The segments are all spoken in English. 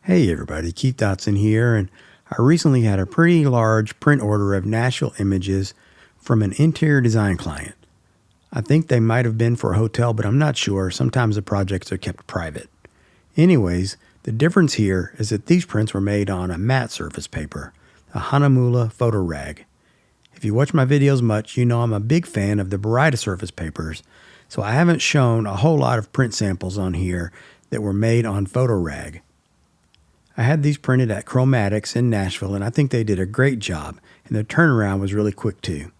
Hey everybody, Keith Dotson here, and I recently had a pretty large print order of Nashville images from an interior design client. I think they might have been for a hotel, but I'm not sure. Sometimes the projects are kept private. Anyways, the difference here is that these prints were made on a matte surface paper, a Hahnemühle photo rag. If you watch my videos much, you know I'm a big fan of the Baryta surface papers, so I haven't shown a whole lot of print samples on here that were made on photo rag. I had these printed at Chromatics in Nashville, and I think they did a great job, and the turnaround was really quick too.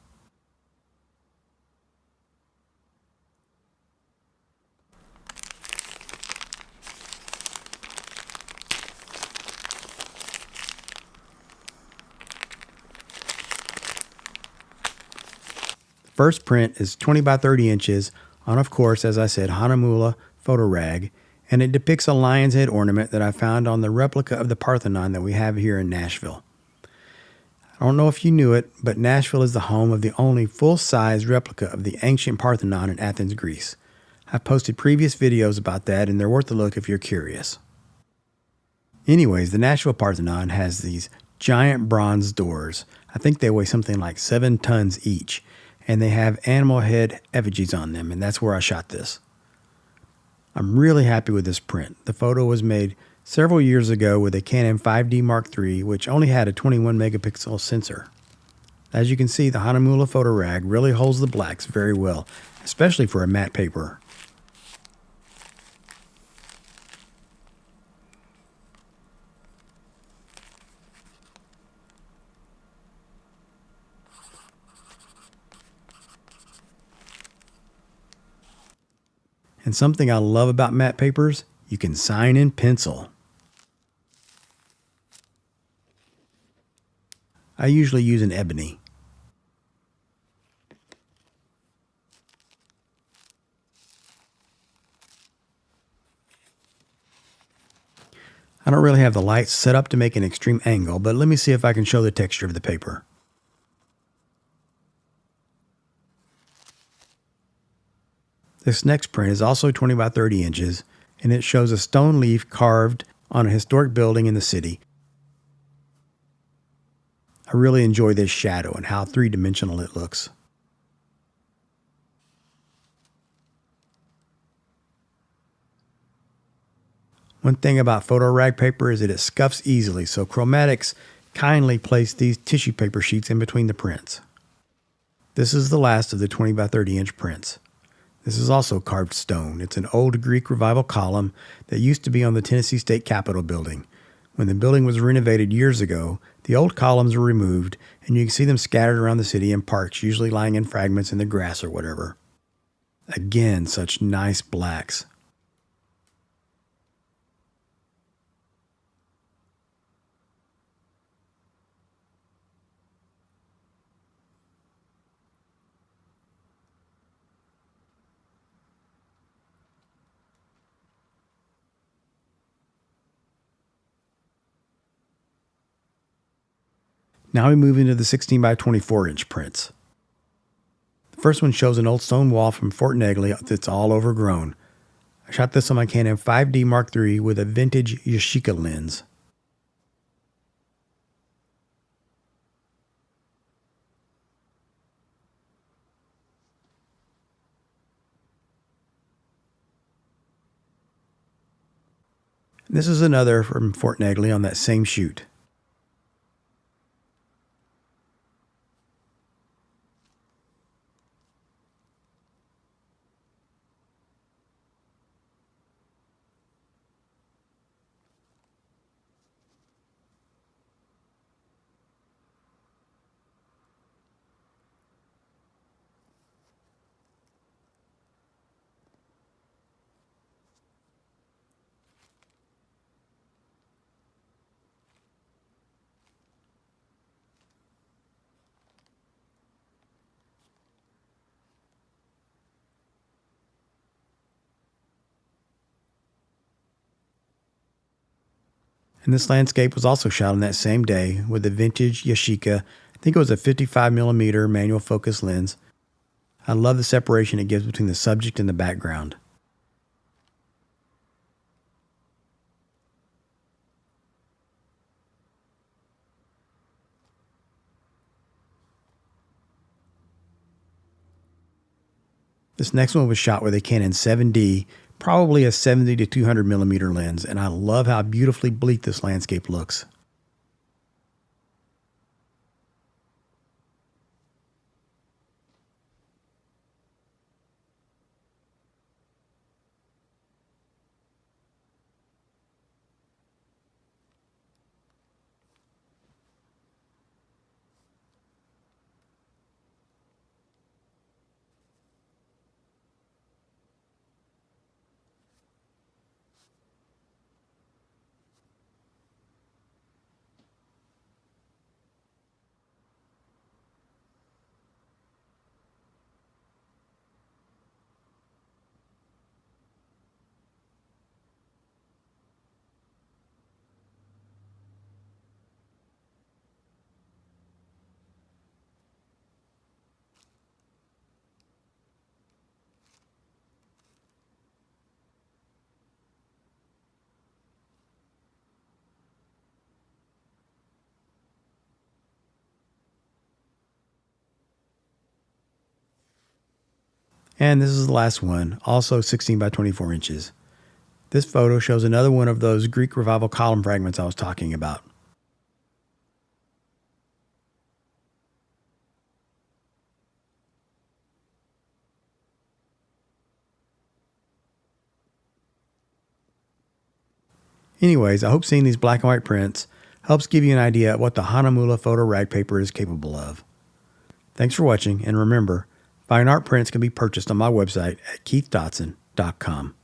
The first print is 20 by 30 inches on, of course, as I said, Hahnemühle photo rag, and it depicts a lion's head ornament that I found on the replica of the Parthenon that we have here in Nashville. I don't know if you knew it, but Nashville is the home of the only full-size replica of the ancient Parthenon in Athens, Greece. I've posted previous videos about that, and they're worth a look if you're curious. Anyways, the Nashville Parthenon has these giant bronze doors. I think they weigh something like 7 tons each, and they have animal head effigies on them, and that's where I shot this. I'm really happy with this print. The photo was made several years ago with a Canon 5D Mark III, which only had a 21 megapixel sensor. As you can see, the Hahnemühle photo rag really holds the blacks very well, especially for a matte paper. And something I love about matte papers, you can sign in pencil. I usually use an ebony. I don't really have the lights set up to make an extreme angle, but let me see if I can show the texture of the paper. This next print is also 20 by 30 inches, and it shows a stone leaf carved on a historic building in the city. I really enjoy this shadow and how three-dimensional it looks. One thing about photo rag paper is that it scuffs easily, so Chromatics kindly placed these tissue paper sheets in between the prints. This is the last of the 20 by 30 inch prints. This is also carved stone. It's an old Greek revival column that used to be on the Tennessee State Capitol building. When the building was renovated years ago, the old columns were removed, and you can see them scattered around the city in parks, usually lying in fragments in the grass or whatever. Again, such nice blacks. Now we move into the 16 by 24 inch prints. The first one shows an old stone wall from Fort Negley that's all overgrown. I shot this on my Canon 5D Mark III with a vintage Yashica lens. This is another from Fort Negley on that same shoot. And this landscape was also shot on that same day with a vintage Yashica. I think it was a 55mm manual focus lens. I love the separation it gives between the subject and the background. This next one was shot with a Canon 7D, probably a 70 to 200 millimeter lens, and I love how beautifully bleak this landscape looks. And this is the last one, also 16 by 24 inches. This photo shows another one of those Greek Revival column fragments I was talking about. Anyways, I hope seeing these black and white prints helps give you an idea of what the Hahnemühle photo rag paper is capable of. Thanks for watching, and remember, fine art prints can be purchased on my website at keithdotson.com.